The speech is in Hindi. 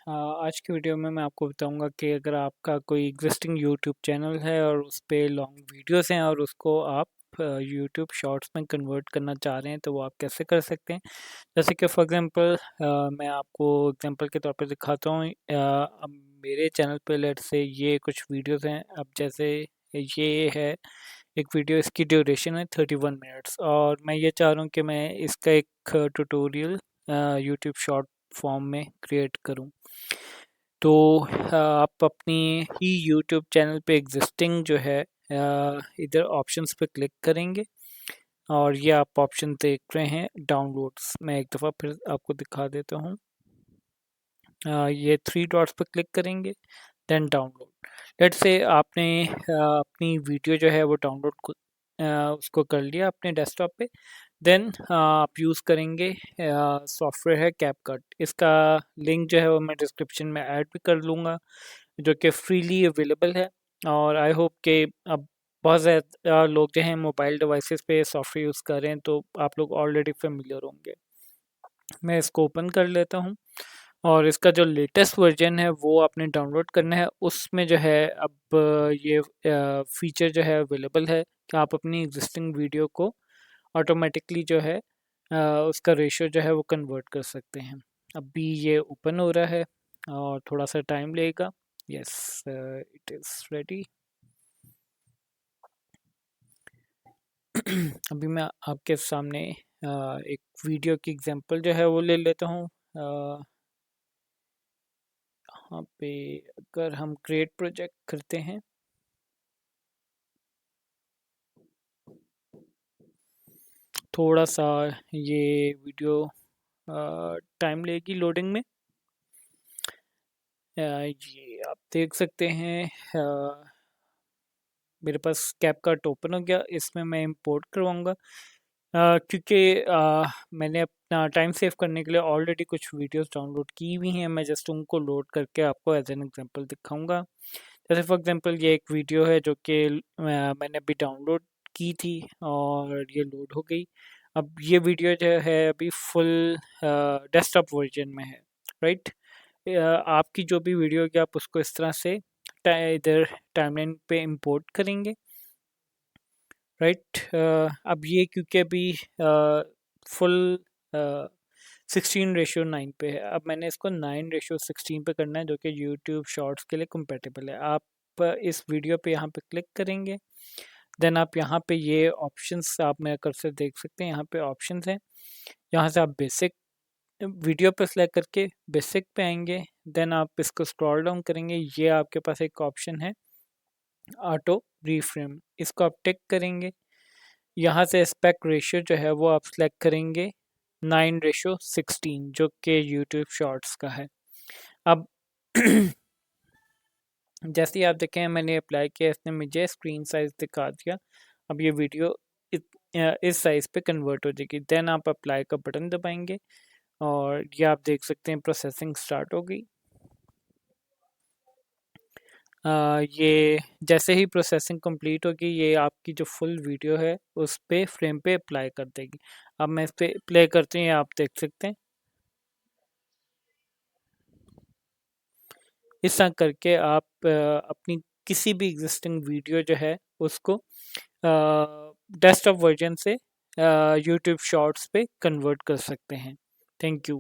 आज की वीडियो में मैं आपको बताऊंगा कि अगर आपका कोई एग्जिस्टिंग यूट्यूब चैनल है और उस पे लॉन्ग वीडियोस हैं और उसको आप यूट्यूब शॉर्ट्स में कन्वर्ट करना चाह रहे हैं तो वो आप कैसे कर सकते हैं। जैसे कि फॉर एग्जांपल मैं आपको एग्जांपल के तौर पे दिखाता हूँ। अब मेरे चैनल पे लेट से ये कुछ वीडियोस हैं। अब जैसे ये है एक वीडियो, इसकी ड्यूरेशन है 31 मिनट्स और मैं ये चाह रहा हूँ कि मैं इसका एक ट्यूटोरियल यूट्यूब शॉर्ट फॉर्म में क्रिएट करूँ। तो आप अपनी ही यूट्यूब चैनल पे एग्जिस्टिंग जो है इधर ऑप्शंस पे क्लिक करेंगे और ये आप ऑप्शन देख रहे हैं डाउनलोड्स। मैं एक दफ़ा फिर आपको दिखा देता हूँ। ये थ्री डॉट्स पे क्लिक करेंगे देन डाउनलोड। लेट्स से आपने अपनी वीडियो जो है वो डाउनलोड उसको कर लिया अपने डेस्कटॉप पे। देन आप यूज़ करेंगे सॉफ्टवेयर है कैपकट। इसका लिंक जो है वो मैं डिस्क्रिप्शन में ऐड भी कर लूँगा, जो कि फ्रीली अवेलेबल है। और आई होप कि अब बहुत ज़्यादा लोग जो हैं मोबाइल डिवाइसेस पे सॉफ्टवेयर यूज़ कर रहे हैं, तो आप लोग ऑलरेडी फेमिलियर होंगे। मैं इसको ओपन कर लेता हूँ और इसका जो लेटेस्ट वर्जन है वो आपने डाउनलोड करना है। उसमें जो है अब ये फीचर जो है अवेलेबल है कि आप अपनी एग्जिस्टिंग वीडियो को ऑटोमेटिकली जो है उसका रेशियो जो है वो कन्वर्ट कर सकते हैं। अभी ये ओपन हो रहा है और थोड़ा सा टाइम लेगा। Yes, it is ready. अभी मैं आपके सामने एक वीडियो की एग्जांपल जो है वो ले लेता हूँ। यहाँ पे अगर हम क्रिएट प्रोजेक्ट करते हैं थोड़ा सा ये वीडियो टाइम लेगी लोडिंग में। ये आप देख सकते हैं मेरे पास कैपकट ओपन हो गया। इसमें मैं इंपोर्ट करवाऊँगा क्योंकि मैंने अपना टाइम सेव करने के लिए ऑलरेडी कुछ वीडियोस डाउनलोड की हुई हैं। मैं जस्ट उनको लोड करके आपको एज एन एग्जांपल दिखाऊंगा। जैसे फॉर एग्जांपल ये एक वीडियो है जो कि मैंने अभी डाउनलोड की थी और ये लोड हो गई। अब ये वीडियो जो है अभी फुल डेस्कटॉप वर्जन में है, राइट। आपकी जो भी वीडियो होगी आप उसको इस तरह से इधर टाइमलाइन पे इंपोर्ट करेंगे, राइट। अब ये क्योंकि अभी फुल 16:9 पे है। अब मैंने इसको 9:16 पे करना है, जो कि यूट्यूब शॉर्ट्स के लिए compatible है। आप इस वीडियो पे यहाँ पे क्लिक करेंगे। देन आप यहाँ पे ये ऑप्शंस आप मेरा कर्सर देख सकते हैं। यहाँ पे ऑप्शंस हैं, यहाँ से आप बेसिक वीडियो पे सेलेक्ट करके बेसिक पे आएंगे। देन आप इसको स्क्रॉल डाउन करेंगे, ये आपके पास एक ऑप्शन है ऑटो रीफ्रेम, इसको आप टिक करेंगे। यहाँ से एस्पेक्ट रेशियो जो है वो आप सेलेक्ट करेंगे 9:16, जो कि यूट्यूब शॉर्ट्स का है। अब जैसे ही आप देखें मैंने अप्लाई किया, इसने मुझे स्क्रीन साइज दिखा दिया। अब ये वीडियो इस साइज़ पे कन्वर्ट हो जाएगी। देन आप अप्लाई का बटन दबाएंगे और ये आप देख सकते हैं प्रोसेसिंग स्टार्ट हो गई। ये जैसे ही प्रोसेसिंग कंप्लीट होगी ये आपकी जो फुल वीडियो है उस पे फ्रेम पे अप्लाई कर देगी। अब मैं इस पे प्ले करते हैं, आप देख सकते हैं इस तरह करके आप अपनी किसी भी एग्जिस्टिंग वीडियो जो है उसको डेस्कटॉप वर्जन से यूट्यूब शॉर्ट्स पे कन्वर्ट कर सकते हैं। Thank you.